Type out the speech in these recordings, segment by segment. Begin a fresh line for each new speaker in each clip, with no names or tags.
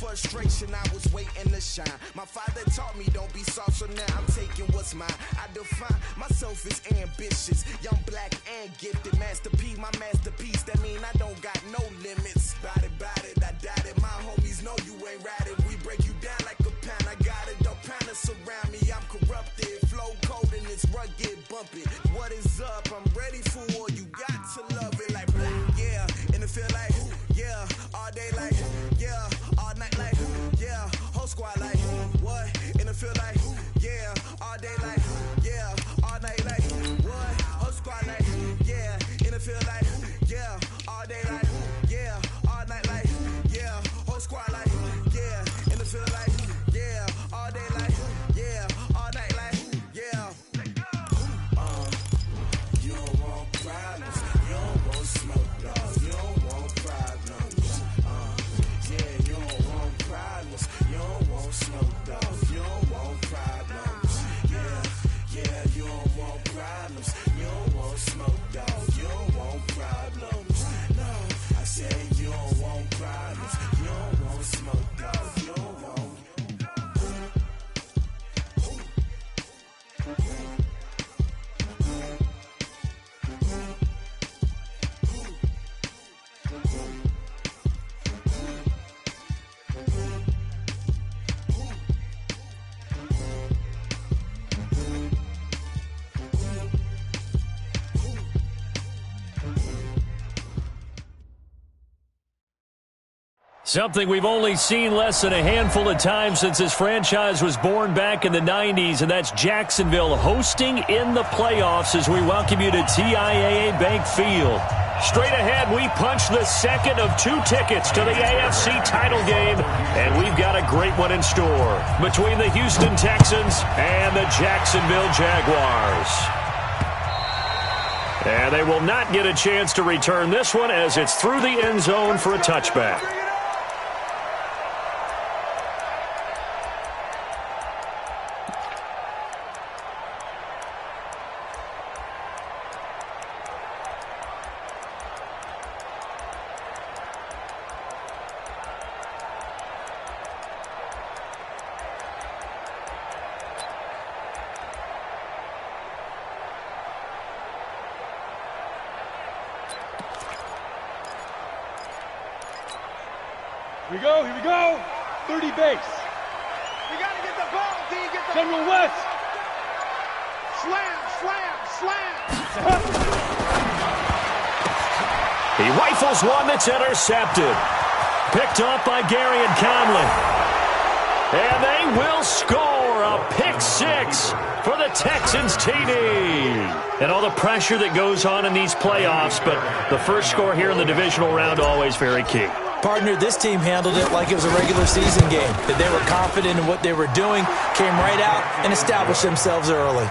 Frustration, I was waiting to shine. My father taught me don't be soft, so now I'm taking what's mine. I define myself as ambitious, young, black, and gifted. Master P, my masterpiece. That mean I don't got no limits. Bout it, I doubt it. My homies know you ain't ratted. We break you down like a pound. I got it, don't panic surround me. I'm corrupted, flow cold and it's rugged, bumpy. What is up? I'm ready for war. You got to love it like black, yeah. And it feel like, yeah, all day like, yeah. Night like, yeah, whole squad like, what? And it feel like, yeah, all day like, yeah, all night like, what? Whole squad like, yeah, and it feel like, yeah, all day like, yeah, all night like, yeah, whole squad like, yeah, and it feel like, yeah, all day like, yeah, all night like, yeah. You don't want problems, you don't want smoke, no, you don't want problems, yeah, you don't want problems, you don't want smoke, dog, you don't want problems, yeah, you don't want problems, you don't want smoke, dog, you don't want problems, no, I said you don't want problems, you don't want smoke, dog, you don't want.
Something we've only seen less than a handful of times since this franchise was born back in the 90s, and that's Jacksonville hosting in the playoffs as we welcome you to TIAA Bank Field. Straight ahead, we punch the second of two tickets to the AFC title game, and we've got a great one in store between the Houston Texans and the Jacksonville Jaguars. And they will not get a chance to return this one as it's through the end zone for a touchback.
Here we go. 30 base.
We got to get the ball, D. Get the
General West.
Slam.
He rifles one that's intercepted. Picked off by Gary and Conley. And they will score a pick six for the Texans TD. And all the pressure that goes on in these playoffs, but the first score here in the divisional round always very key.
Partner, this team handled it like it was a regular season game. That they were confident in what they were doing, came right out and established themselves early.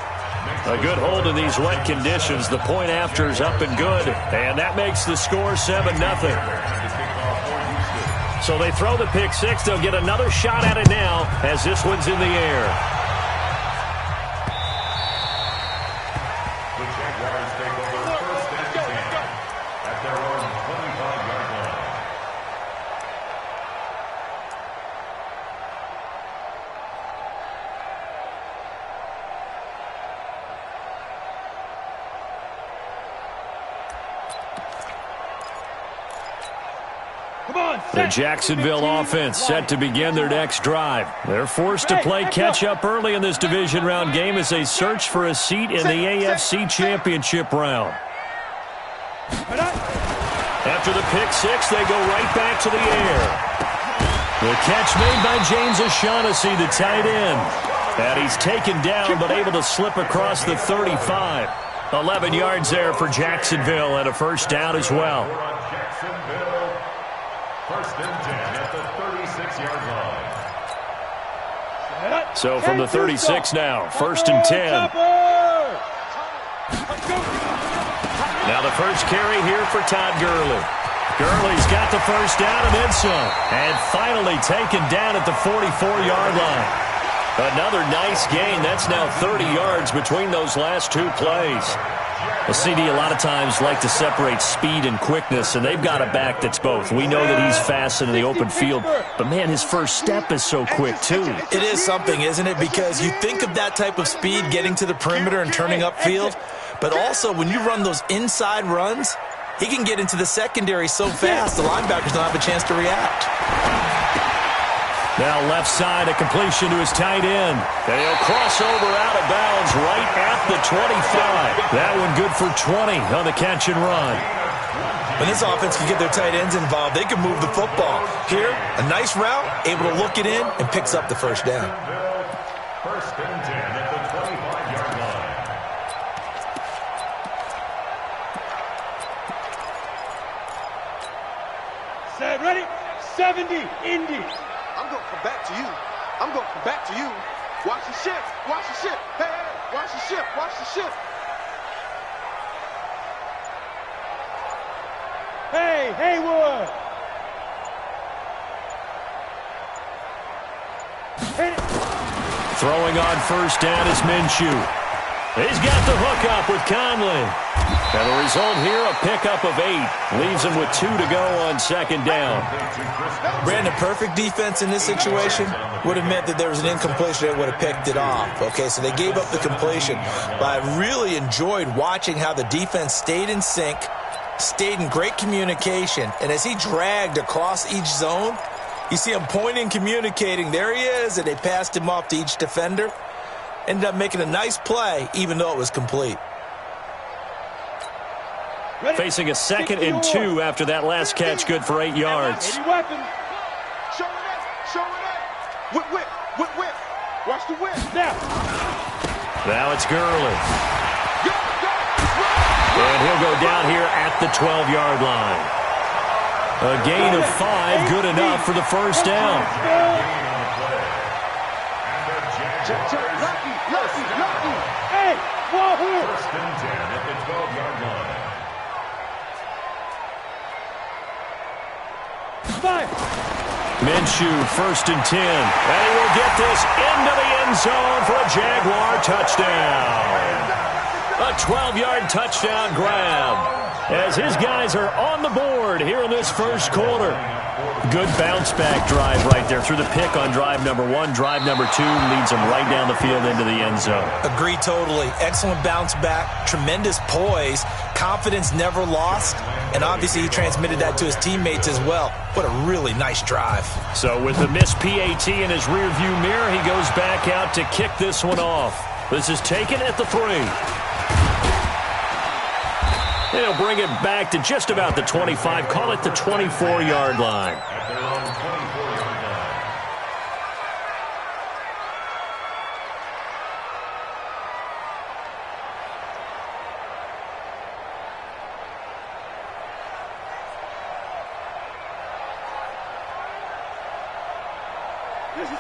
A good hold in these wet conditions. The point after is up and good, and that makes the score 7-0. So they throw the pick six. They'll get another shot at it now as this one's in the air.
The Jaguars take over first and 10 at their own 25-yard line.
The Jacksonville offense set to begin their next drive. They're forced to play catch-up early in this division round game as they search for a seat in the AFC Championship round. After the pick six, they go right back to the air. The catch made by James O'Shaughnessy, the tight end. And he's taken down but able to slip across the 35. 11 yards there for Jacksonville and a first down as well.
First and 10 at the 36-yard line.
So from the 36 now, first and 10. Now the first carry here for Todd Gurley. Gurley's got the first down and then some. And finally taken down at the 44-yard line. Another nice gain. That's now 30 yards between those last two plays. A CD a lot of times like to separate speed and quickness, and they've got a back that's both. We know that he's fast in the open field, but, man, his first step is so quick, too.
It is something, isn't it? Because you think of that type of speed getting to the perimeter and turning upfield, but also when you run those inside runs, he can get into the secondary so fast the linebackers don't have a chance to react.
Now left side, a completion to his tight end. And he'll cross over out of bounds right at the 25. That one good for 20 on the catch and run.
When this offense can get their tight ends involved, they can move the football. Here, a nice route, able to look it in, and picks up the first down.
First and 10 at the 25-yard line.
Set, ready? 70, Indy.
I'm going to come back to you. I'm going to come back to you. Watch the ship. Watch the ship. Hey, hey, watch the ship. Watch the ship.
Hey, Haywood. Hit it.
Throwing on first down is Minshew. He's got the hook up with Conley. And the result here, a pickup of 8. Leaves him with 2 to go on second down.
Brandon, perfect defense in this situation would have meant that there was an incompletion that would have picked it off. Okay, so they gave up the completion. But I really enjoyed watching how the defense stayed in sync, stayed in great communication. And as he dragged across each zone, you see him pointing, communicating. There he is, and they passed him off to each defender. Ended up making a nice play, even though it was complete.
Ready?
Facing a 2nd and 2 after that last catch, good for 8 yards.
Any weapon.
Show it up. Show it up. Whip, whip, whip, whip. Watch the whip.
Now.
Now it's Gurley.
Go, go.
And he'll go down here at the 12-yard line. A gain of 5, good enough for the first down.
Lucky, lucky, lucky.
Hey, wahoo.
First and 10 at the 12-yard line.
Fire.
Minshew, 1st and 10. And he will get this into the end zone for a Jaguar touchdown. A 12-yard touchdown grab as his guys are on the board here in this first quarter. Good bounce-back drive right there through the pick on drive number 1. Drive number 2 leads them right down the field into the end zone.
Agree totally. Excellent bounce back, tremendous poise, confidence never lost, and obviously he transmitted that to his teammates as well. What a really nice drive.
So with the missed PAT in his rearview mirror, he goes back out to kick this one off. This is taken at the 3. He'll bring it back to just about the 25. Call it the 24-yard line.
At their own 24-yard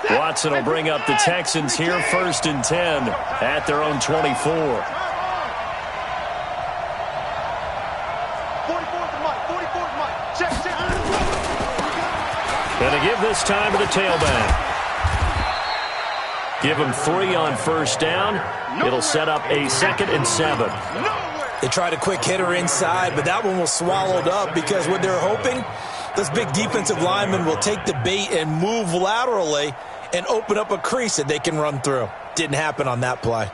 line.
Watson will bring up the Texans here, 1st and 10 at their own 24. And to give this time to the tailback. Give him 3 on first down. It'll set up a 2nd and 7.
They tried a quick hitter inside, but that one was swallowed up because what they're hoping, this big defensive lineman will take the bait and move laterally and open up a crease that they can run through. Didn't happen on that play.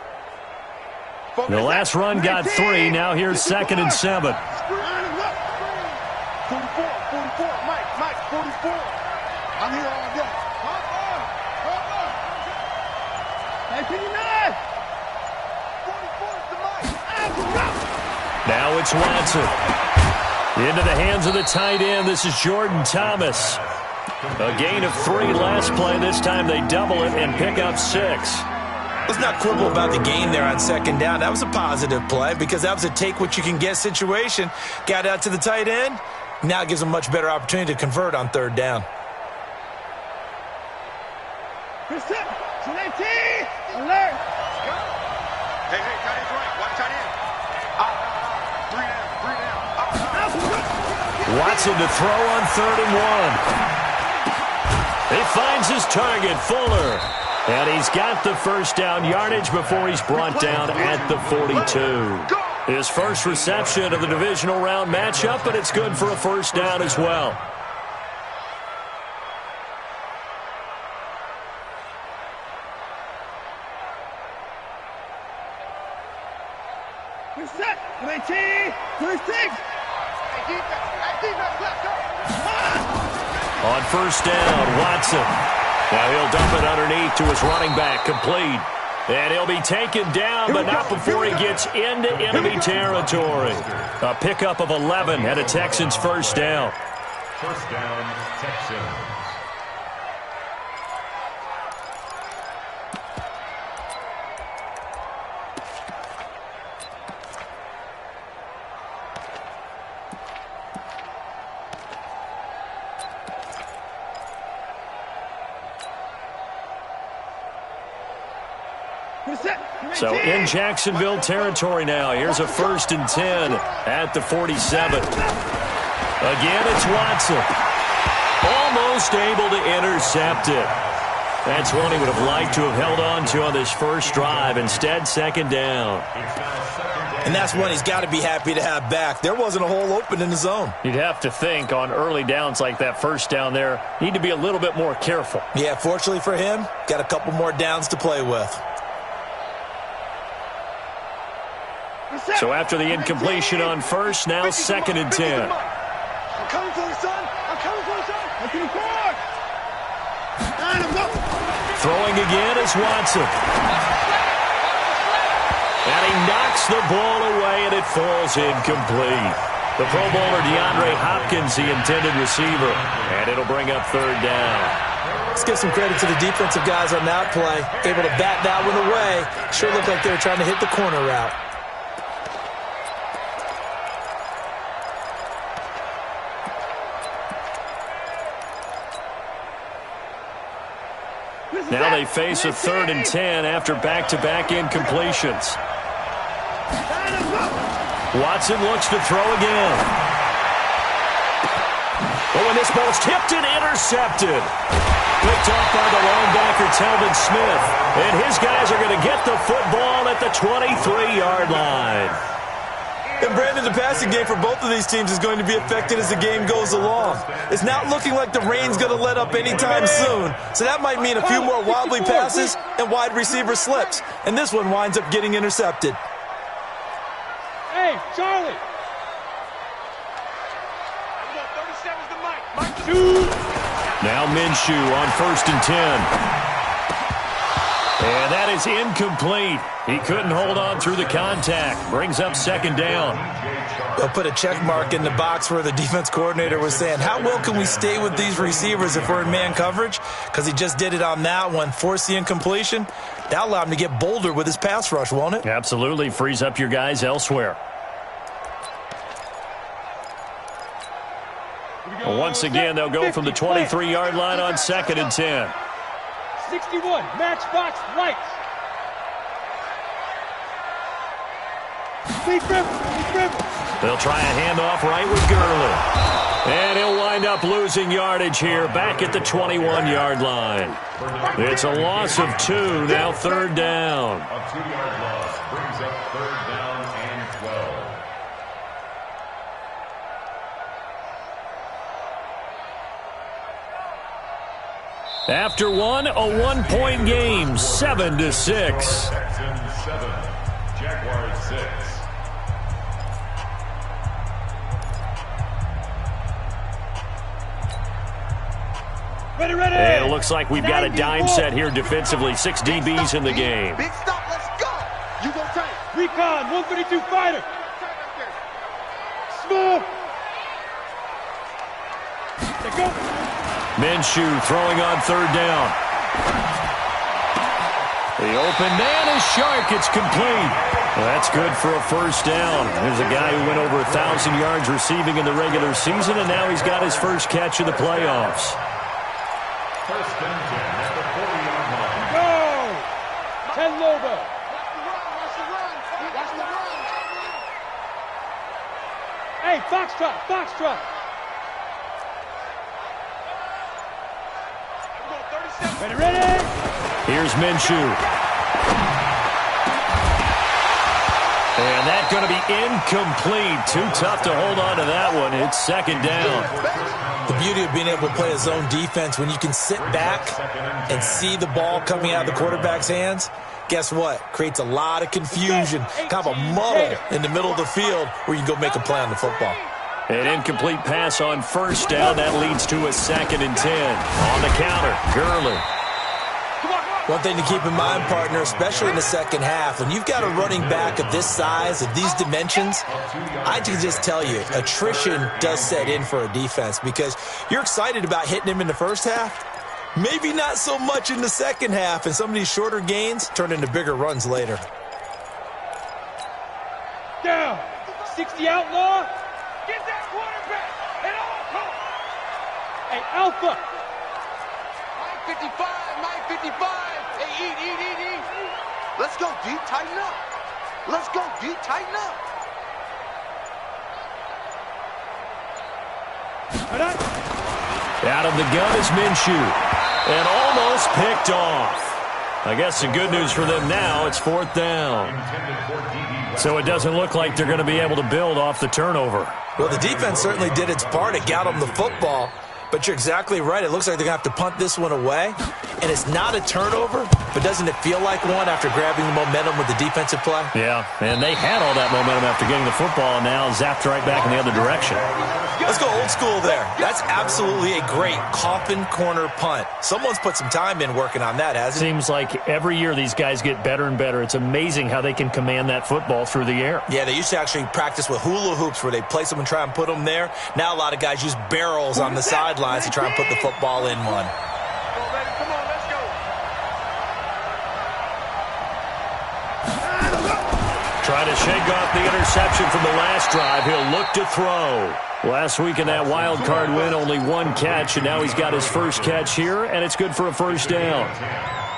The last run got 3. Now here's 2nd and 7.
44, 44, Mike, 44. I'm here all day. Hey, 59. 44 is the Mike.
Now it's Watson. Into the hands of the tight end. This is Jordan Thomas. A gain of 3 last play. This time they double it and pick up 6.
Let's not quibble about the gain there on 2nd down. That was a positive play because that was a take-what-you-can-get situation. Got out to the tight end. Now it gives them a much better opportunity to convert on 3rd down.
Alert. Hey, tight end's right. Watch tight end. 3 down.
Watson to throw on 3rd and 1. He finds his target, Fuller. And he's got the first down yardage before he's brought down at the 42. His first reception of the divisional round matchup, but it's good for a first down as well.
Set. 19. 36.
On first down, Watson. Now he'll dump it underneath to his running back, complete. And he'll be taken down, but not before he gets into enemy territory. A pickup of 11 and a Texans first down.
First down, Texans.
So in Jacksonville territory now. Here's a 1st and 10 at the 47. Again, it's Watson. Almost able to intercept it. That's one he would have liked to have held on to on this first drive. Instead, second down.
And that's one he's got to be happy to have back. There wasn't a hole open in the zone.
You'd have to think on early downs like that first down there, need to be a little bit more careful.
Yeah, fortunately for him, got a couple more downs to play with.
So after the incompletion on first, now 2nd and 10.
I'm coming for you, son. I'm coming for you, son.
Up to the court.
Throwing again is Watson. And he knocks the ball away, and it falls incomplete. The Pro Bowler DeAndre Hopkins, the intended receiver. And it'll bring up 3rd down.
Let's give some credit to the defensive guys on that play. Able to bat that one away. Sure looked like they were trying to hit the corner route.
Now they face a 3rd and 10 after back-to-back incompletions. Watson looks to throw again. Oh, and this ball's tipped and intercepted. Picked off by the linebacker, Telvin Smith. And his guys are going to get the football at the 23-yard line.
And Brandon, the passing game for both of these teams is going to be affected as the game goes along. It's not looking like the rain's going to let up anytime soon, so that might mean a few more wobbly passes and wide receiver slips. And this one winds up getting intercepted.
Hey, Charlie.
37's the mic.
Now Minshew on 1st and 10. And that is incomplete. He couldn't hold on through the contact. Brings up 2nd down.
They'll put a check mark in the box where the defense coordinator was saying, how well can we stay with these receivers if we're in man coverage? Because he just did it on that one, forced the incompletion. That allowed him to get bolder with his pass rush, won't it?
Absolutely. Frees up your guys elsewhere. Once again, they'll go from the 23-yard line on 2nd and 10.
61, matchbox lights.
They'll try a handoff right with Gurley. And he'll wind up losing yardage here back at the 21-yard line. It's a loss of 2, now 3rd down.
A 2-yard loss brings up 3rd down and 12.
After one, a 1-point game, 7-6.
Texans 7, Jaguars 6.
Ready, ready.
And it looks like we've got a dime set here defensively. 6 DBs in the game.
Big stop, let's go. You go tight.
Recon, 132 fighter. Smooth. Let's go.
Minshew throwing on 3rd down. The open man is Shark. It's complete. Well, that's good for a first down. There's a guy who went over 1,000 yards receiving in the regular season, and now he's got his first catch of the playoffs.
1st and 10 at the 40-yard line.
Go. 10 Lobo. Hey, Foxtrot, Foxtrot. Ready, ready.
Here's Minshew. And that's going to be incomplete. Too tough to hold on to that one. It's second down.
The beauty of being able to play a zone defense, when you can sit back and see the ball coming out of the quarterback's hands, guess what? Creates a lot of confusion, kind of a muddle in the middle of the field where you can go make a play on the football.
An incomplete pass on first down. That leads to a 2nd and 10. On the counter, Gurley.
One thing to keep in mind, partner, especially in the second half, when you've got a running back of this size, of these dimensions, I can just tell you, attrition does set in for a defense because you're excited about hitting him in the first half. Maybe not so much in the second half, and some of these shorter gains turn into bigger runs later.
Down. 60 outlaw. Get that quarterback at all costs. Hey, Alpha.
955, 955. Hey, eat. Let's go, D. Tighten up. Let's go, D. Tighten up.
Out of the gun is Minshew. And almost picked off. I guess the good news for them now, it's 4th down. So it doesn't look like they're going to be able to build off the turnover.
Well, the defense certainly did its part. It got them the football. But you're exactly right. It looks like they're going to have to punt this one away. And it's not a turnover, but doesn't it feel like one after grabbing the momentum with the defensive play?
Yeah, and they had all that momentum after getting the football, and now zapped right back in the other direction.
Let's go old school there. That's absolutely a great coffin corner punt. Someone's put some time in working on that, hasn't it?
Seems like every year these guys get better and better. It's amazing how they can command that football through the air.
Yeah, they used to actually practice with hula hoops where they place them and try and put them there. Now a lot of guys use barrels on the sidelines to try and put the football in one.
Come on, let's go.
Trying to shake off the interception from the last drive. He'll look to throw. Last week in that wild card win, only 1 catch, and now he's got his first catch here, and it's good for a first down.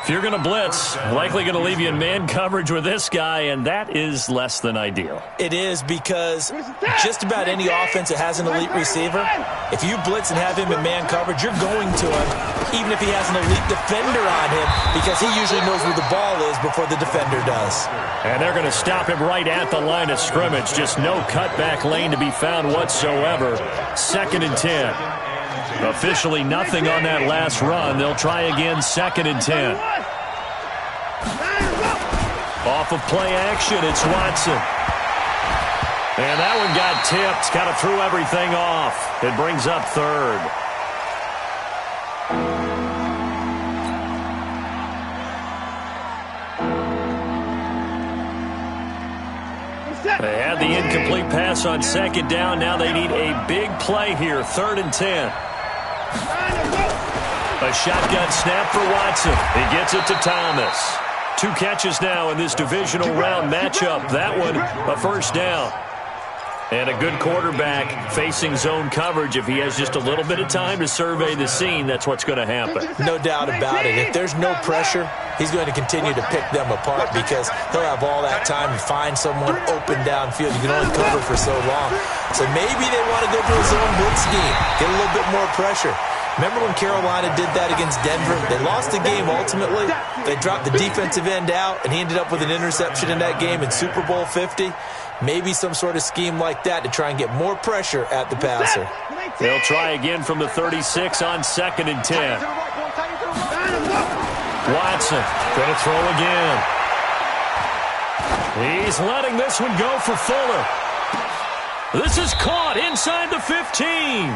If you're going to blitz, likely going to leave you in man coverage with this guy, and that is less than ideal.
It is because just about any offense that has an elite receiver, if you blitz and have him in man coverage, you're going to him, even if he has an elite defender on him, because he usually knows where the ball is before the defender does.
And they're going to stop him right at the line of scrimmage. Just no cutback lane to be found whatsoever. 2nd and 10. Officially nothing on that last run. They'll try again, 2nd and 10. Off of play action, it's Watson. And that one got tipped. Kind of threw everything off. It brings up 3rd. They had the incomplete pass on 2nd down. Now they need a big play here, 3rd and 10. A shotgun snap for Watson. He gets it to Thomas. 2 catches now in this divisional round matchup. That one, a first down. And a good quarterback facing zone coverage. If he has just a little bit of time to survey the scene, that's what's going to happen.
No doubt about it. If there's no pressure, he's going to continue to pick them apart because he'll have all that time to find someone open downfield. You can only cover for so long. So maybe they want to go to a zone blitz scheme, get a little bit more pressure. Remember when Carolina did that against Denver? They lost the game ultimately. They dropped the defensive end out, and he ended up with an interception in that game in Super Bowl 50. Maybe some sort of scheme like that to try and get more pressure at the passer.
They'll try again from the 36 on 2nd and 10. Watson going to throw again. He's letting this one go for Fuller. This is caught inside the 15.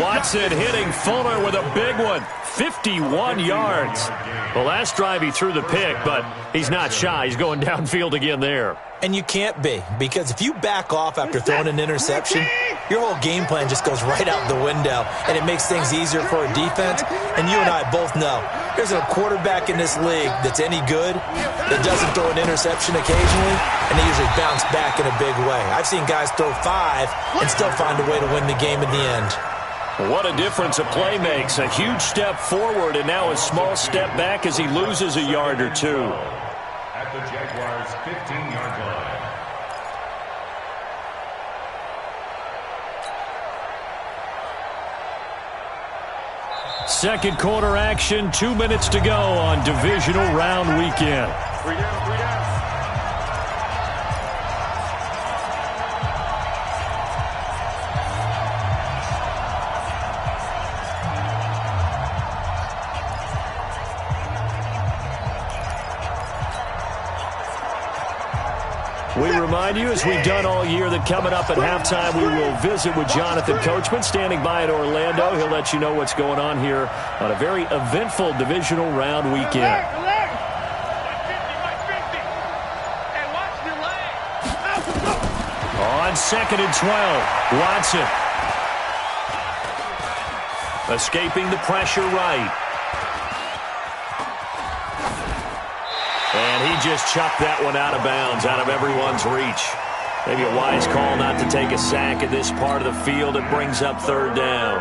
Watson hitting Fuller with a big one. 51 yards. The last drive he threw the pick, but he's not shy. He's going downfield again there.
And you can't be, because if you back off after throwing an interception, your whole game plan just goes right out the window, and it makes things easier for a defense. And you and I both know there's a quarterback in this league that's any good that doesn't throw an interception occasionally, and they usually bounce back in a big way. I've seen guys throw 5 and still find a way to win the game in the end.
What a difference a play makes. A huge step forward and now a small step back as he loses a yard or 2.
At the Jaguars' 15-yard line.
Second quarter action, 2 minutes to go on divisional round weekend.
3 down, 3 down.
We remind you, as we've done all year, that coming up at halftime, we will visit with Jonathan Coachman, standing by in Orlando. He'll let you know what's going on here on a very eventful divisional round weekend. On 2nd and 12, Watson. Escaping the pressure right. And he just chucked that one out of bounds, out of everyone's reach. Maybe a wise call not to take a sack at this part of the field. It brings up 3rd down.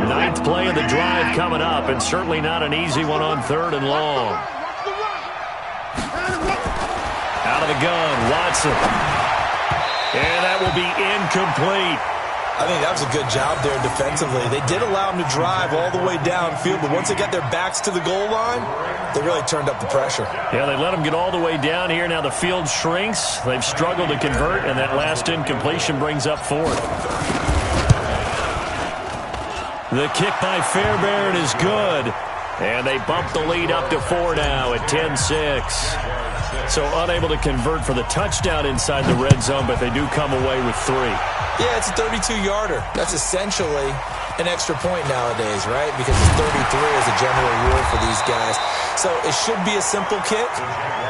9th play of the drive coming up, and certainly not an easy one on 3rd and long. Out of the gun, Watson. And that will be incomplete.
I think that was a good job there defensively. They did allow him to drive all the way downfield, but once they got their backs to the goal line, they really turned up the pressure.
Yeah, they let him get all the way down here. Now the field shrinks. They've struggled to convert, and that last incompletion brings up 4th. The kick by Fairbairn is good. And they bump the lead up to 4 now at 10-6. So unable to convert for the touchdown inside the red zone, but they do come away with 3.
Yeah, it's a 32-yarder. That's essentially an extra point nowadays, right? Because it's 33 is a general rule for these guys. So it should be a simple kick.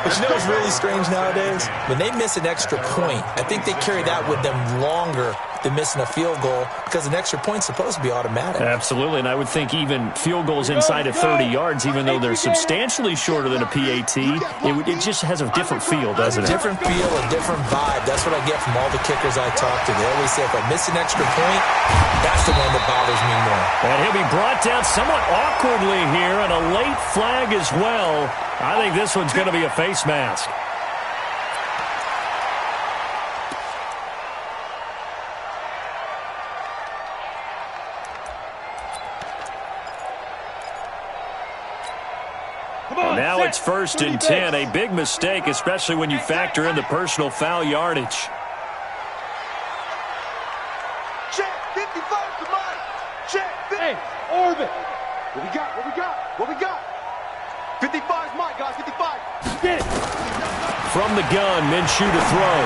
But you know what's really strange nowadays? When they miss an extra point, I think they carry that with them longer than missing a field goal because an extra point's supposed to be automatic.
Absolutely, and I would think even field goals inside of 30 yards, even though they're substantially shorter than a PAT, it just has a different feel, doesn't it?
A different feel, a different vibe. That's what I get from all the kickers I talk to. They always say, if I miss an extra point, that's the one that bothers me more.
And he'll be brought down somewhat awkwardly here, and a late flag as well. I think this one's going to be a face mask. Now it's 1st and 10. A big mistake, especially when you factor in the personal foul yardage.
Check, 55 to mine. Check, 50.
Hey, Orbit.
What we got? What we got? What we got? 55 is mine, guys. 55.
Get it.
From the gun, Minshew to throw.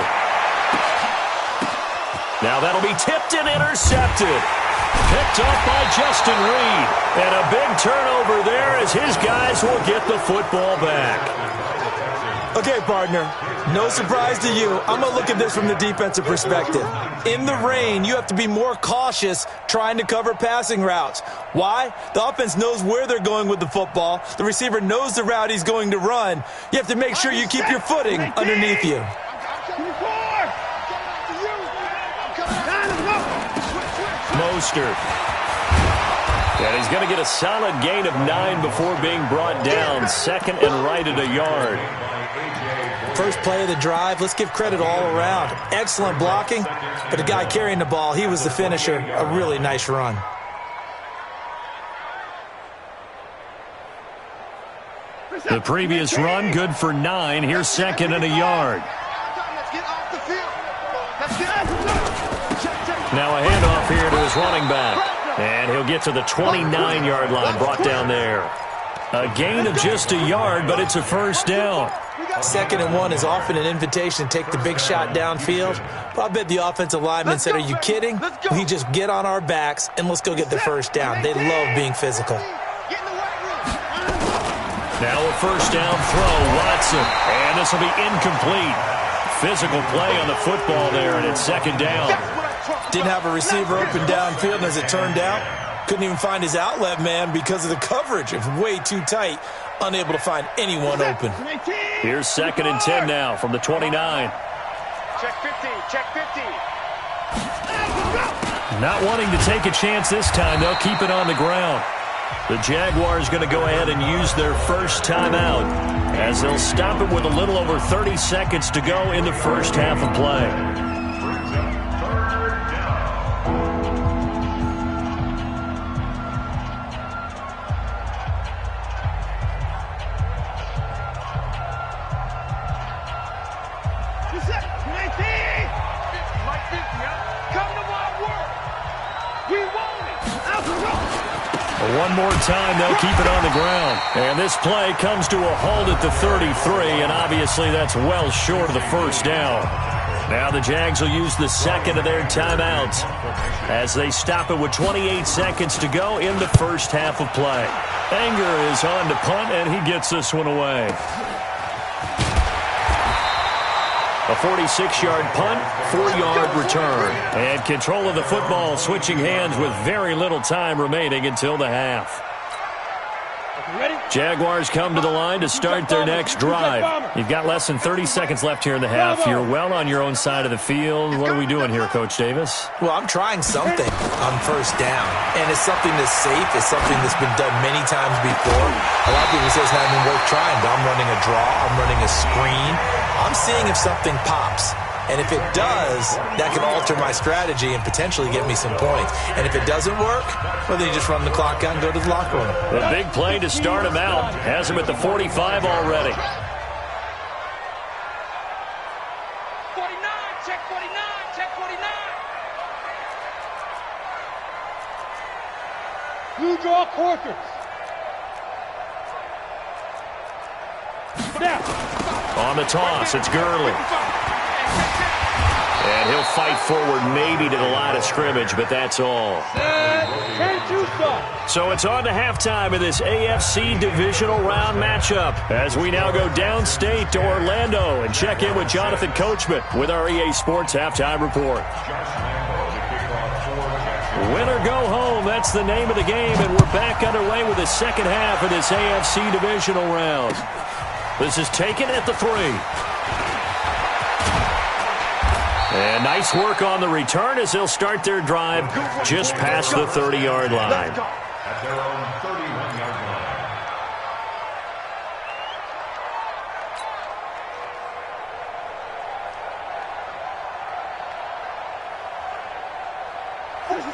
Now that'll be tipped and intercepted. Picked up by Justin Reed. And a big turnover there as his guys will get the football back.
Okay, partner, no surprise to you. I'm going to look at this from the defensive perspective. In the rain, you have to be more cautious trying to cover passing routes. Why? The offense knows where they're going with the football. The receiver knows the route he's going to run. You have to make sure you keep your footing underneath you.
Mostert. And he's going to get a solid gain of 9 before being brought down. 2nd and right at a yard.
First play of the drive, let's give credit all around. Excellent blocking, but the guy carrying the ball, he was the finisher. A really nice run.
The previous run, good for 9. Here's 2nd and a yard. Now a handoff here to his running back. And he'll get to the 29-yard line, brought down there. A gain of just a yard, but it's a 1st down.
2nd and 1 is often an invitation to take the big shot downfield. But I bet the offensive lineman said, are you kidding? We just get on our backs and let's go get the 1st down. They love being physical.
Now a 1st down throw, Watson. And this will be incomplete. Physical play on the football there, and it's 2nd down.
Didn't have a receiver open downfield, and as it turned out, couldn't even find his outlet man because of the coverage. It was way too tight, unable to find anyone open.
Here's 2nd and 10 now from the 29.
Check 50, check 50.
Not wanting to take a chance this time, they'll keep it on the ground. The Jaguars going to go ahead and use their first timeout as they'll stop it with a little over 30 seconds to go in the first half of play. One more time, they'll keep it on the ground. And this play comes to a halt at the 33, and obviously that's well short of the first down. Now the Jags will use the second of their timeouts as they stop it with 28 seconds to go in the first half of play. Anger is on to punt, and he gets this one away. A 46-yard punt, 4-yard return. And control of the football switching hands with very little time remaining until the half. Jaguars come to the line to start their next drive. You've got less than 30 seconds left here in the half. You're well on your own side of the field. What are we doing here, Coach Davis?
Well, I'm trying something on first down, and it's something that's safe. It's something that's been done many times before. A lot of people say it's not even worth trying, but I'm running a draw. I'm running a screen. I'm seeing if something pops. And if it does, that can alter my strategy and potentially get me some points. And if it doesn't work, well, then you just run the clock out and go to the locker room.
The big play to start him out. Has him at the 45 already.
49, check 49, check 49. You draw quarters. Now.
On the toss, it's Gurley. And he'll fight forward maybe to the line of scrimmage, but that's all. So it's on to halftime of this AFC divisional round matchup as we now go downstate to Orlando and check in with Jonathan Coachman with our EA Sports Halftime Report. Win or go home, that's the name of the game, and we're back underway with the second half of this AFC divisional round. This is taken at the 3. And nice work on the return as they'll start their drive just past the 30-yard line.
At their own 31-yard line.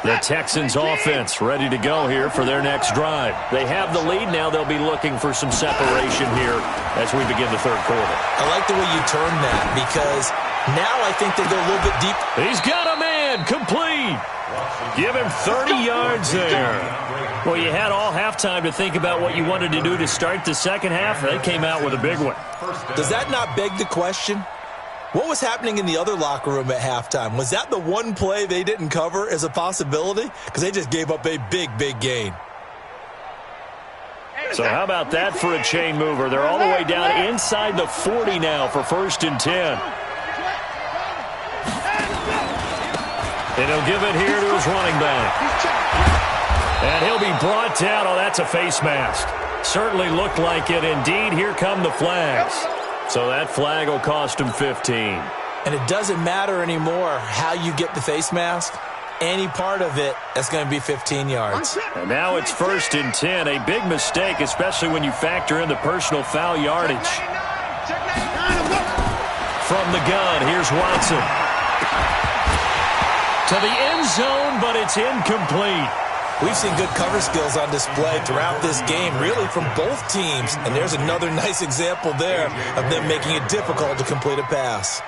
The Texans offense ready to go here for their next drive. They have the lead. Now they'll be looking for some separation here as we begin the third quarter.
I like the way you turn that because now I think they go a little bit deep.
He's got a man complete. Give him 30 yards there. Well, you had all halftime to think about what you wanted to do to start the second half. They came out with a big one.
Does that not beg the question? What was happening in the other locker room at halftime? Was that the one play they didn't cover as a possibility? Because they just gave up a big, big gain.
So how about that for a chain mover? They're all the way down inside the 40 now for 1st and 10. And he'll give it here to his running back. And he'll be brought down. Oh, that's a face mask. Certainly looked like it. Indeed, here come the flags. So that flag will cost him 15.
And it doesn't matter anymore how you get the face mask. Any part of it, that's going to be 15 yards.
And now it's 1st and 10. A big mistake, especially when you factor in the personal foul yardage. From the gun, here's Watson. To the end zone, but it's incomplete.
We've seen good cover skills on display throughout this game, really from both teams. And there's another nice example there of them making it difficult to complete a pass.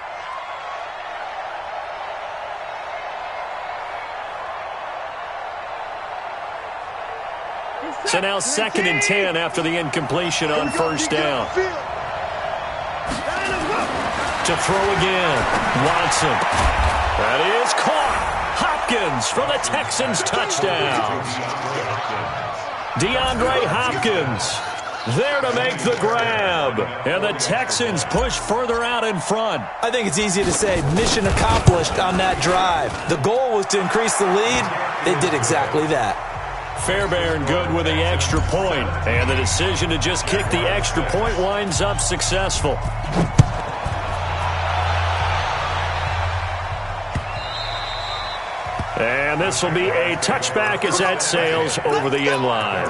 So now 2nd and 10 after the incompletion on 1st down. To throw again, Watson. That is caught. Hopkins for the Texans touchdown. DeAndre Hopkins there to make the grab. And the Texans push further out in front.
I think it's easy to say mission accomplished on that drive. The goal was to increase the lead. They did exactly that.
Fairbairn good with the extra point. And the decision to just kick the extra point winds up successful. And this will be a touchback as that sails over the end line.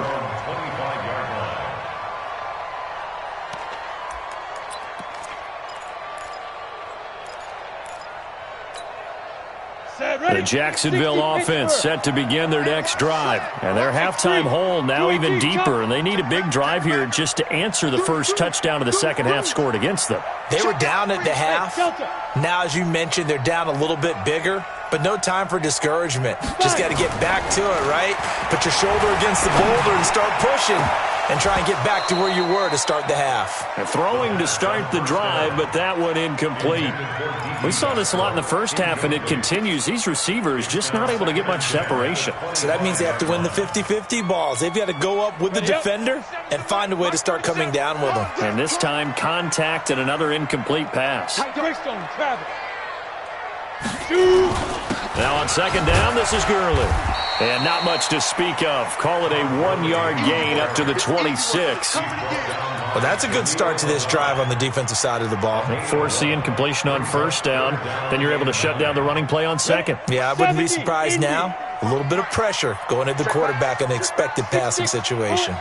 The Jacksonville offense set to begin their next drive. And their halftime hole now even deeper. And they need a big drive here just to answer the first touchdown of the second half scored against them.
They were down at the half. Now, as you mentioned, they're down a little bit bigger. but no time for discouragement. Just got to get back to it, right? Put your shoulder against the boulder and start pushing and try and get back to where you were to start the half.
Throwing to start the drive, but that one incomplete. We saw this a lot in the first half, and it continues. These receivers just not able to get much separation.
So that means they have to win the 50-50 balls. They've got to go up with the defender and find a way to start coming down with them.
And this time, contact and another incomplete pass. Now on second down, this is Gurley. And not much to speak of. Call it a 1-yard gain up to the 26.
Well, that's a good start to this drive on the defensive side of the ball.
Force the incompletion on first down. Then you're able to shut down the running play on second.
Yeah, I wouldn't be surprised now. A little bit of pressure going at the quarterback in an expected passing situation.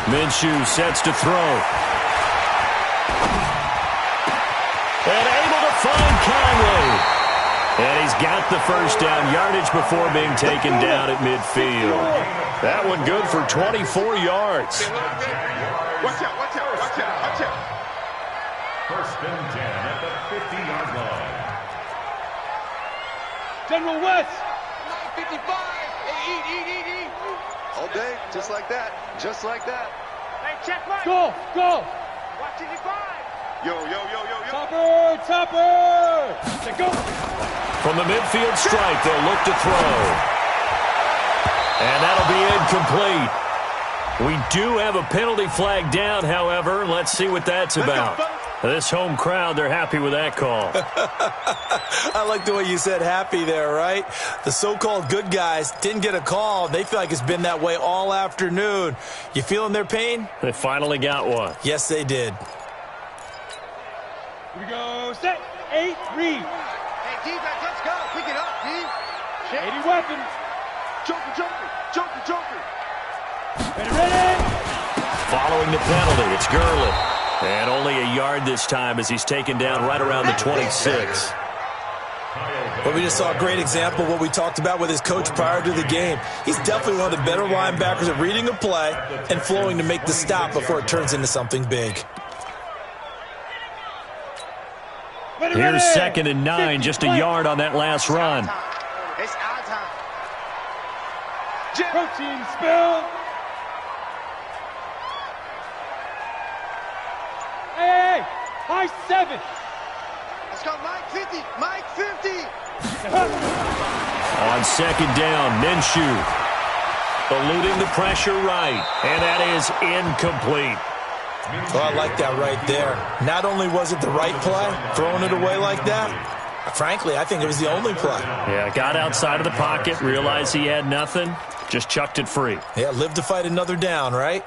Minshew sets to throw. And able to find Conley. And he's got the first down yardage before being taken down at midfield. That one good for 24 yards.
Watch out, watch out, watch out, watch out.
First and 10 at the 50-yard line.
General West.
955. Hey, eat. All day, just like that. Just like that.
Hey, check right. Go. Watch it,
Yo.
Topper. Let's go.
From the midfield stripe, they'll look to throw. And that'll be incomplete. We do have a penalty flag down, however. Let's see what that's about. This home crowd, they're happy with that call.
I like the way you said happy there, right? The so-called good guys didn't get a call. They feel like it's been that way all afternoon. You feeling their pain?
They finally got one.
Yes, they did.
Here we go. Set. 8, read.
Hey, defense, let's go. Pick it up, D.
80 weapons.
Joker.
Ready.
Following the penalty, it's Gurley. And only a yard this time as he's taken down right around the 26.
But we just saw a great example of what we talked about with his coach prior to the game. He's definitely one of the better linebackers at reading a play and flowing to make the stop before it turns into something big.
Here's second and 9, just a yard on that last run.
It's our time.
Protein spill. Hey, high 7.
Let's go, Mike 50.
On second down, Minshew eluding the pressure right, and that is incomplete.
Oh, I like that right there. Not only was it the right play, throwing it away like that, frankly, I think it was the only play.
Yeah, got outside of the pocket, realized he had nothing, just chucked it free.
Yeah, live to fight another down, right?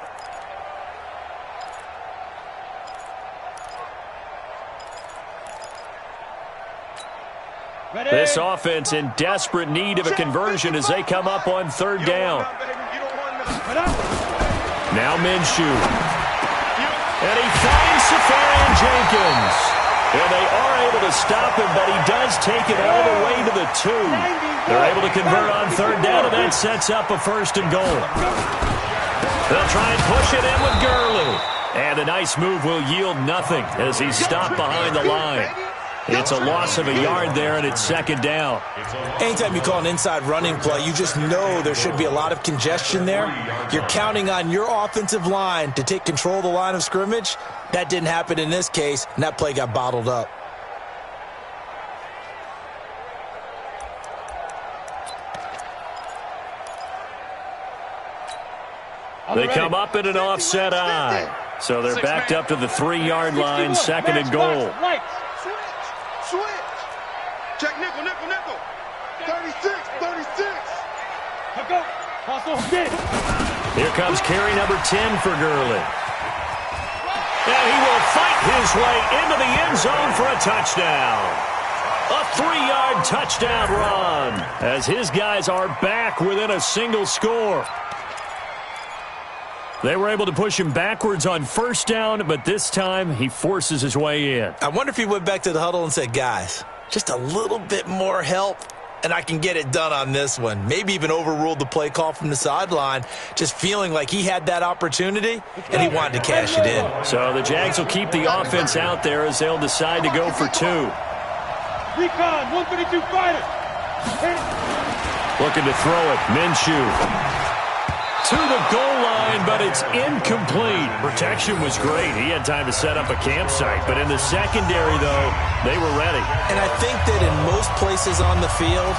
Ready.
This offense in desperate need of a conversion as they come up on third down. Now Minshew. And he finds Safarian Jenkins. And they are able to stop him, but he does take it all the way to the 2. They're able to convert on third down, and that sets up a first and goal. They'll try and push it in with Gurley. And a nice move will yield nothing as he's stopped behind the line. It's a loss of a yard there, and it's second down.
Anytime you call an inside running play, you just know there should be a lot of congestion there. You're counting on your offensive line to take control of the line of scrimmage. That didn't happen in this case, and that play got bottled up.
They come up in an offset eye. So they're backed up to the 3-yard line, second and goal.
Switch. Check nickel. 36.
Go.
Here comes carry number 10 for Gurley. And he will fight his way into the end zone for a touchdown. A 3-yard touchdown run as his guys are back within a single score. They were able to push him backwards on first down, but this time he forces his way in.
I wonder if he went back to the huddle and said, guys, just a little bit more help, and I can get it done on this one. Maybe even overruled the play call from the sideline, just feeling like he had that opportunity, and he wanted to cash it in.
So the Jags will keep the offense out there as they'll decide to go for 2.
Recon, 152 fighter.
Looking to throw it. Minshew to the goal line, but it's incomplete. Protection was great. He had time to set up a campsite, but in the secondary, though, they were ready.
And I think that in most places on the field,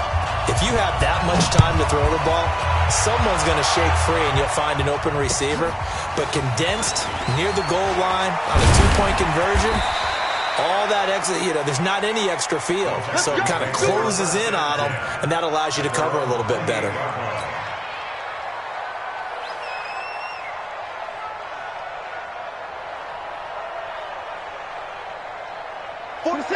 if you have that much time to throw the ball, someone's going to shake free and you'll find an open receiver. But condensed near the goal line on a 2-point conversion, all that extra, there's not any extra field. So it kind of closes in on them, and that allows you to cover a little bit better.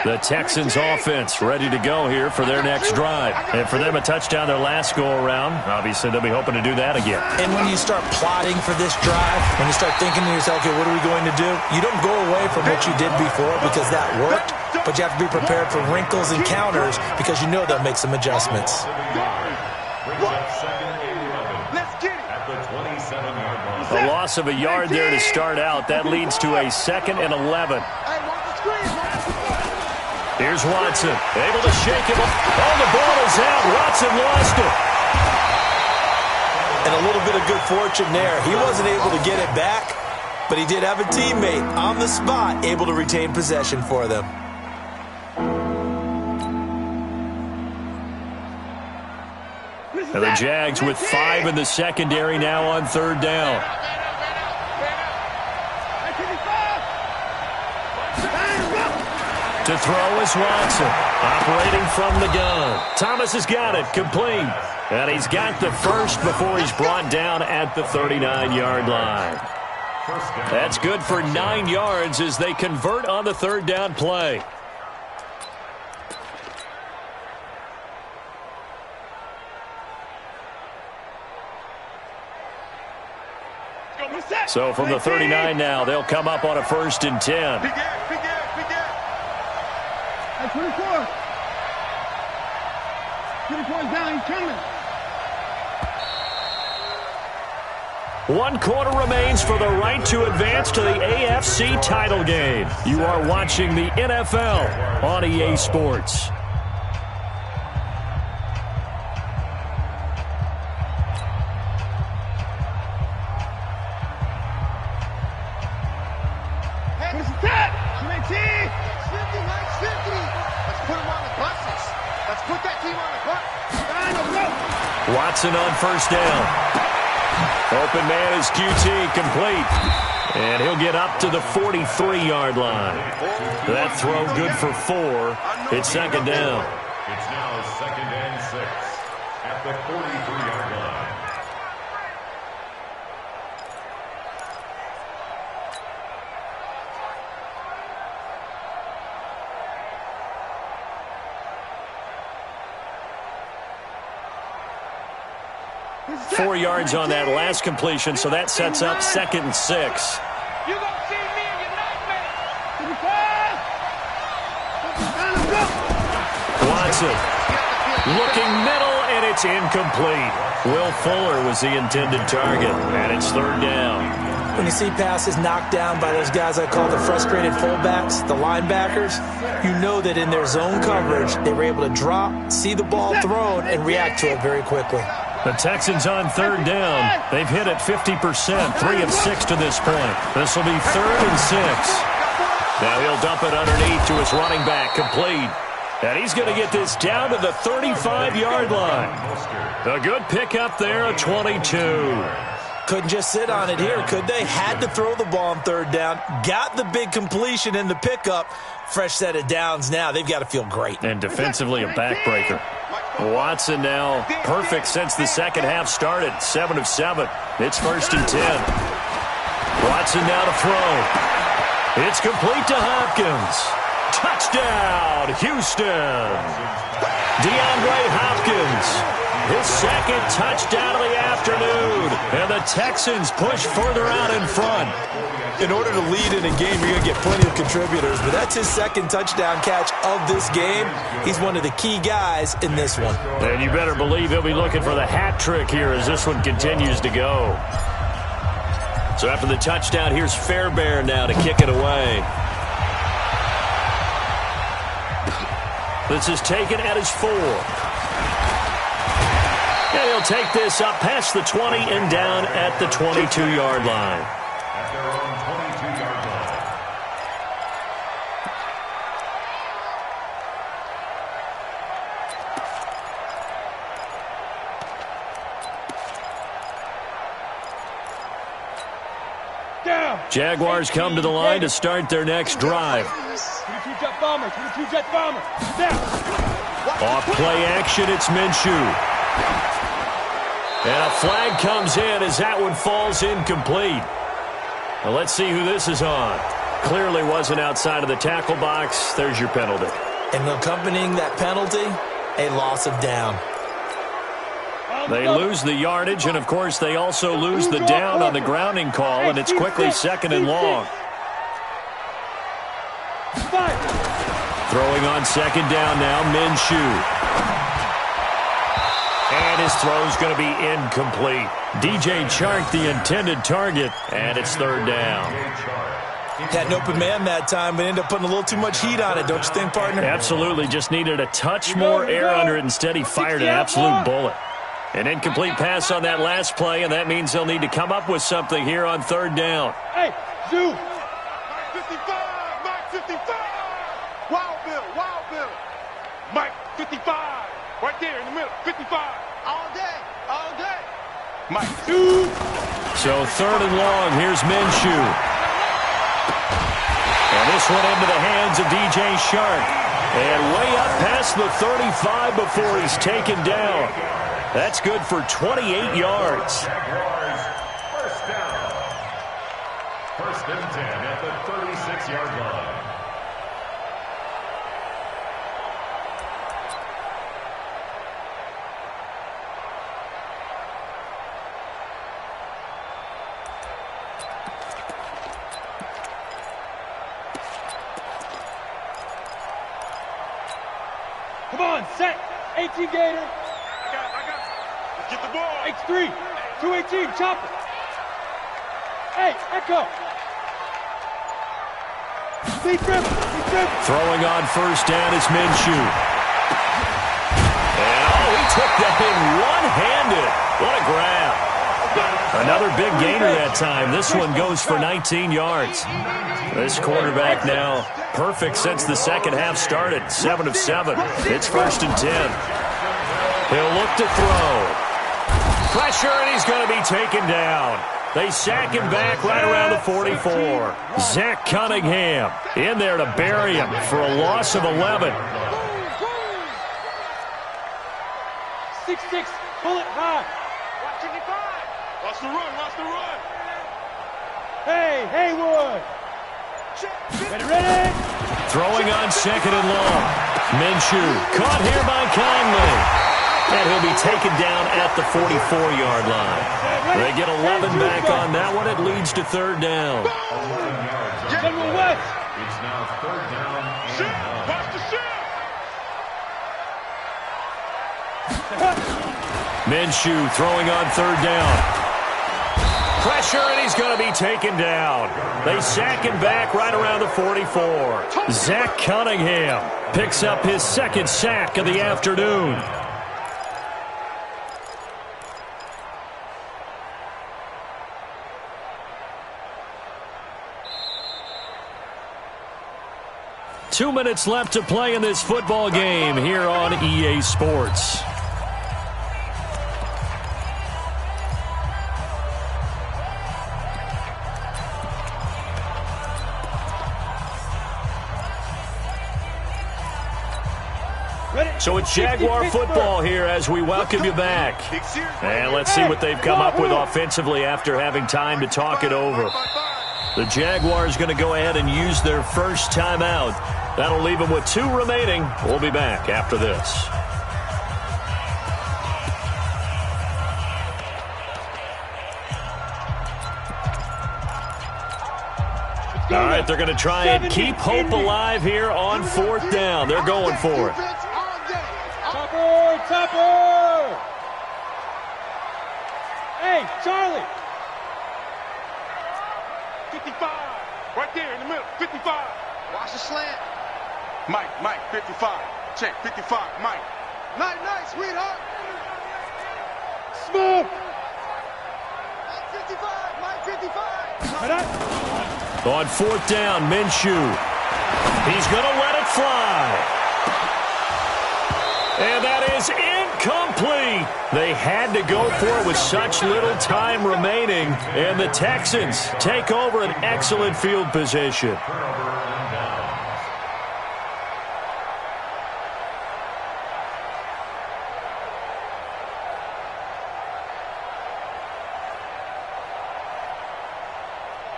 The Texans offense ready to go here for their next drive. And for them, a touchdown their last go-around. Obviously, they'll be hoping to do that again.
And when you start plotting for this drive, when you start thinking to yourself, okay, what are we going to do? You don't go away from what you did before because that worked, but you have to be prepared for wrinkles and counters because you know they'll make some adjustments.
A loss of a yard there to start out. That leads to a 2nd and 11. Here's Watson, able to shake him. Oh, the ball is out. Watson lost it.
And a little bit of good fortune there. He wasn't able to get it back, but he did have a teammate on the spot able to retain possession for them.
And the Jags with 5 in the secondary now on 3rd down. To throw is Watson, operating from the gun. Thomas has got it, complete. And he's got the first before he's brought down at the 39-yard line. That's good for 9 yards as they convert on the 3rd down play. So from the 39 now, they'll come up on a 1st and 10.
24 is down, he's coming.
1 quarter remains for the right to advance to the AFC title game. You are watching the NFL on EA Sports. Watson on 1st down. Open man is QT, complete. And he'll get up to the 43-yard line. That throw good for 4. It's 2nd down.
It's now 2nd and 6 at the 43-yard line.
Four yards on that last completion, so that sets up 2nd and 6.
You gonna see me in your nightmare.
Watson looking middle, and it's incomplete. Will Fuller was the intended target, and it's 3rd down.
When you see passes knocked down by those guys I call the frustrated fullbacks, the linebackers, you know that in their zone coverage, they were able to drop, see the ball thrown, and react to it very quickly.
The Texans on 3rd down. They've hit it 50%, 3 of 6 to this point. This will be 3rd and 6. Now he'll dump it underneath to his running back, complete. And he's going to get this down to the 35-yard line. A good pickup there, a 22.
Couldn't just sit on it here, could they? Had to throw the ball on 3rd down. Got the big completion in the pickup. Fresh set of downs now. They've got to feel great.
And defensively, a backbreaker. Watson now perfect since the second half started. 7 of 7. It's 1st and 10. Watson now to throw. It's complete to Hopkins. Touchdown, Houston. DeAndre Hopkins, his second touchdown of the afternoon. And the Texans push further out in front.
In order to lead in a game, you're going to get plenty of contributors, but that's his second touchdown catch of this game. He's one of the key guys in this one.
And you better believe he'll be looking for the hat trick here as this one continues to go. So after the touchdown, here's Fairbairn now to kick it away. This is taken at his 4. And he'll take this up past the 20 and down at the 22-yard line.
At their own 22-yard line.
Down.
Jaguars come to the line to start their next drive.
22 jet bomber. 22 jet bomber. Down.
Off play action, it's Minshew. And a flag comes in as that one falls incomplete. Now let's see who this is on. Clearly wasn't outside of the tackle box. There's your penalty.
And accompanying that penalty, a loss of down.
They lose the yardage, and of course they also lose the down on the grounding call, and it's quickly second and long. Throwing on second down now, Minshew. And his throw's going to be incomplete. DJ Chark, the intended target, and it's third down.
Had an open man that time, but ended up putting a little too much heat on it, don't you think, partner?
Absolutely, just needed a touch more air under it. Instead, he fired an absolute bullet. An incomplete pass on that last play, and that means they'll need to come up with something here on third down.
Hey, Zoo.
Mike 55, Mike 55. Wild Bill, Wild Bill. Mike 55, right there in the middle, 55. All day, all day. Mike 2.
So third and long, here's Minshew. And this one into the hands of DJ Chark. And way up past the 35 before he's taken down. That's good for 28 yards.
Jaguars, first down. First and 10 at the 36-yard line.
Come on, set. 18 Gator.
I got it. Let's get the ball.
H3. 218, chop it. Hey, Echo. Speed dribble.
Throwing on first down is Minshew. And he took that in one-handed. What a grab. Another big gainer that time. This one goes for 19 yards. This quarterback now perfect since the second half started. 7 of 7. It's first and 10. He'll look to throw. Pressure, and he's going to be taken down. They sack him back right around the 44. Zach Cunningham in there to bury him for a loss of 11.
6-6, pull it high.
Watch 55. Watch the run, watch the run.
Hey, Haywood. Ready?
Throwing on second and long. Minshew caught here by Conley. And he'll be taken down at the 44-yard line. They get 11 back on that one. It leads to third down.
11 yards.
General West.
It's now third down and
Shift,
9.
watch the shift.
Minshew throwing on third down. Pressure, and he's going to be taken down. They sack him back right around the 44. Zach Cunningham picks up his second sack of the afternoon. Two minutes left to play in this football game here on EA Sports. So it's Jaguar football here as we welcome you back. And let's see what they've come up with offensively after having time to talk it over. The Jaguars going to go ahead and use their first timeout. That'll leave them with 2 remaining. We'll be back after this. All right, they're going to try and keep hope alive here on 4th down. They're going for it.
Topper! Hey, Charlie!
55, right there in the middle, 55.
Watch the slant.
Mike, 55. Check, 55, Mike.
Night, sweetheart.
Smoke!
Mike 55.
On 4th down, Minshew. He's going to let it fly. And that is incomplete. They had to go for it with such little time remaining. And the Texans take over an excellent field position.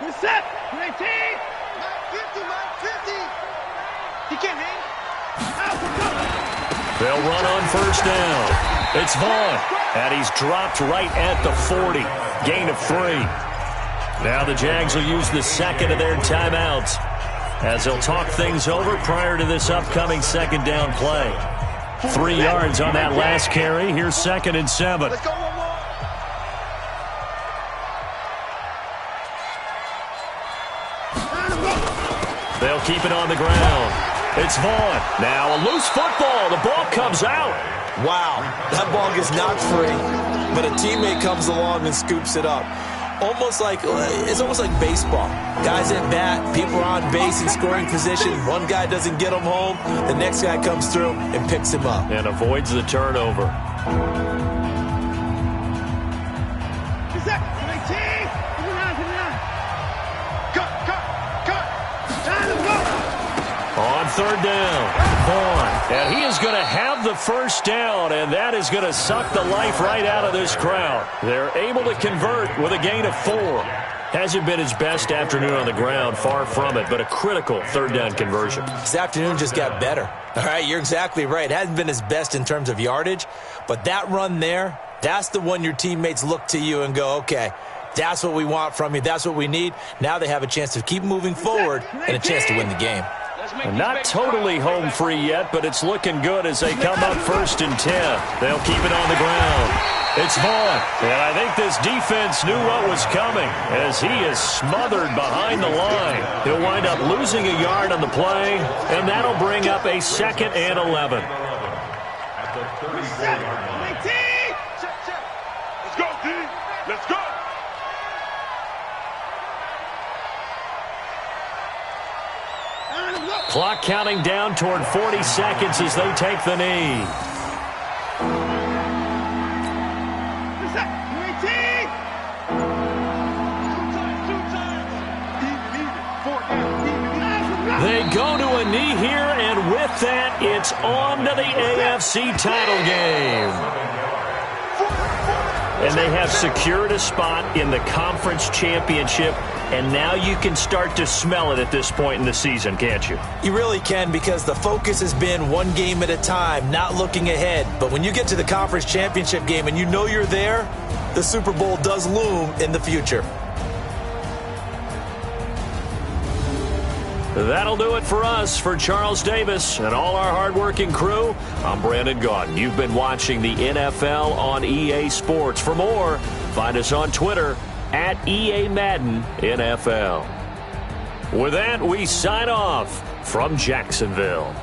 Good set. 19.
Mike 50. He can't hang.
They'll run on 1st down. It's Vaughn, and he's dropped right at the 40. Gain of 3. Now the Jags will use the second of their timeouts as they'll talk things over prior to this upcoming 2nd down play. 3 yards on that last carry. Here's 2nd and 7.
Let's go one more.
They'll keep it on the ground. It's Vaughn. Now a loose football. The ball comes out.
Wow, that ball gets knocked free, but a teammate comes along and scoops it up. It's almost like baseball. Guys at bat, people are on base in scoring position. One guy doesn't get him home. The next guy comes through and picks him up.
And avoids the turnover.
Set. 19.
Cut.
On 3rd down, Vaughn. And he is going to have the 1st down, and that is going to suck the life right out of this crowd. They're able to convert with a gain of 4. Hasn't been his best afternoon on the ground, far from it, but a critical 3rd down conversion.
This afternoon just got better. All right, you're exactly right. It hasn't been his best in terms of yardage, but that run there, that's the one your teammates look to you and go, okay, that's what we want from you. That's what we need. Now they have a chance to keep moving forward and a chance to win the game.
And not totally home free yet, but it's looking good as they come up 1st and 10. They'll keep it on the ground. It's Vaughn. And I think this defense knew what was coming as he is smothered behind the line. He'll wind up losing a yard on the play, and that'll bring up a 2nd and 11.
At the 34-yard line.
Let's go, D. Let's go.
Clock counting down toward 40 seconds as they take the knee. They go to a knee here, and with that, it's on to the AFC title game. And they have secured a spot in the conference championship, and now you can start to smell it at this point in the season, can't you?
You really can, because the focus has been one game at a time, not looking ahead. But when you get to the conference championship game and you know you're there, the Super Bowl does loom in the future.
That'll do it for us. For Charles Davis and all our hardworking crew, I'm Brandon Gaudin. You've been watching the NFL on EA Sports. For more, find us on Twitter at EA Madden NFL. With that, we sign off from Jacksonville.